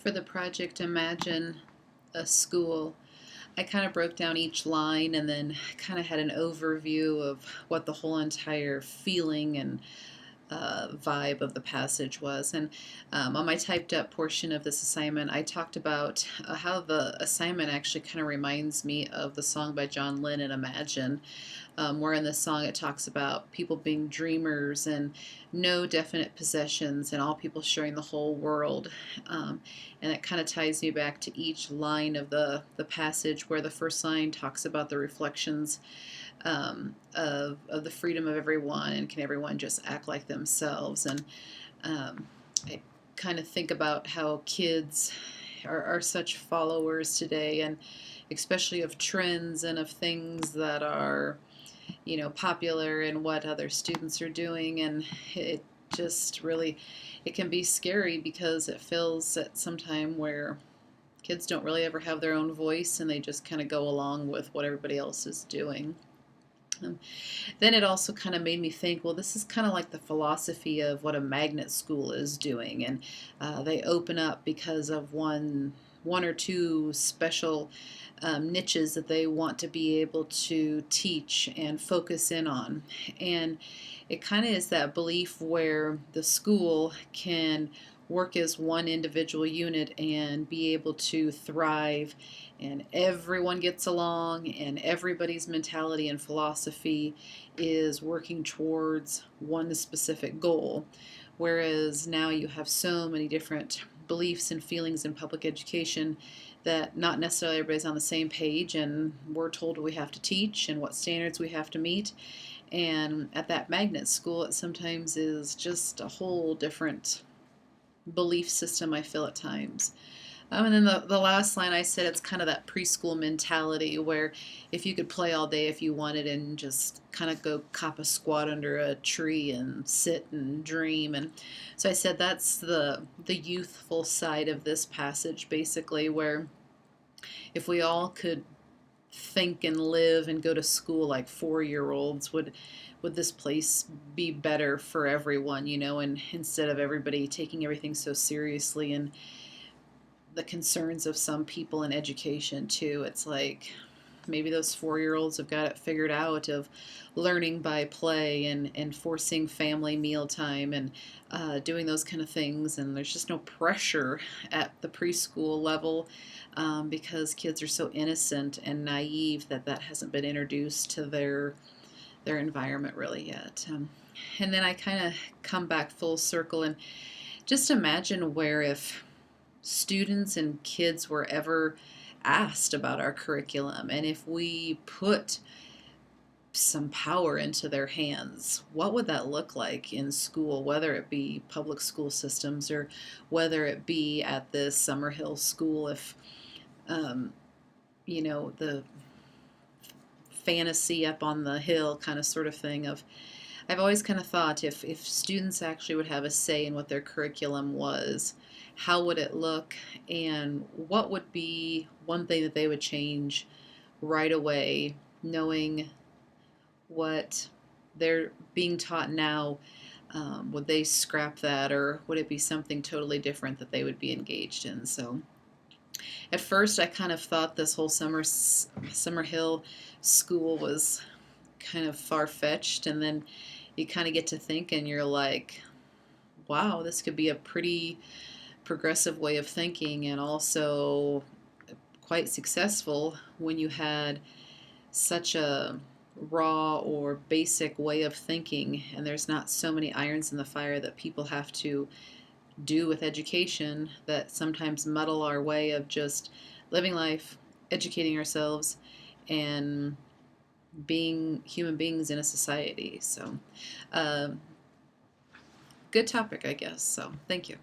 For the project Imagine a School, I kind of broke down each line and then kind of had an overview of what the whole entire feeling and vibe of the passage was. And on my typed up portion of this assignment, I talked about how the assignment actually kind of reminds me of the song by John Lennon, Imagine, where in this song it talks about people being dreamers and no definite possessions and all people sharing the whole world. And it kind of ties me back to each line of the passage, where the first line talks about the reflections of the freedom of everyone, and can everyone just act like themselves. And I kind of think about how kids are such followers today, and especially of trends and of things that are popular and what other students are doing. And it just really, it can be scary because it feels at some time where kids don't really ever have their own voice, and they just kind of go along with what everybody else is doing. Um, then it also kind of made me think, well, this is kind of like the philosophy of what a magnet school is doing, and they open up because of one or two special niches that they want to be able to teach and focus in on. And it kind of is that belief where the school can work as one individual unit and be able to thrive, and everyone gets along, and everybody's mentality and philosophy is working towards one specific goal. Whereas now you have so many different beliefs and feelings in public education that not necessarily everybody's on the same page, and we're told what we have to teach and what standards we have to meet. And at that magnet school, it sometimes is just a whole different belief system, I feel, at times. And then the last line I said, it's kind of that preschool mentality where if you could play all day if you wanted and just kind of go cop a squat under a tree and sit and dream. And so I said that's the youthful side of this passage, basically, where if we all could think and live and go to school like 4-year-olds, would this place be better for everyone, and instead of everybody taking everything so seriously, and the concerns of some people in education too. It's like maybe those 4-year-olds have got it figured out, of learning by play and forcing family mealtime and doing those kind of things. And there's just no pressure at the preschool level, because kids are so innocent and naive that hasn't been introduced to their environment really yet. And then I kind of come back full circle and just imagine where if students and kids were ever asked about our curriculum, and if we put some power into their hands, what would that look like in school, whether it be public school systems or whether it be at this Summerhill school. If the fantasy up on the hill kind of sort of thing, of I've always kind of thought, if students actually would have a say in what their curriculum was, how would it look, and what would be one thing that they would change right away, knowing what they're being taught now. Would they scrap that, or would it be something totally different that they would be engaged in? So at first I kind of thought this whole Summerhill school was kind of far-fetched, and then you kind of get to think and you're like, wow, this could be a pretty progressive way of thinking, and also quite successful when you had such a raw or basic way of thinking, and there's not so many irons in the fire that people have to do with education that sometimes muddle our way of just living life, educating ourselves, and being human beings in a society. So, good topic, I guess. So, thank you.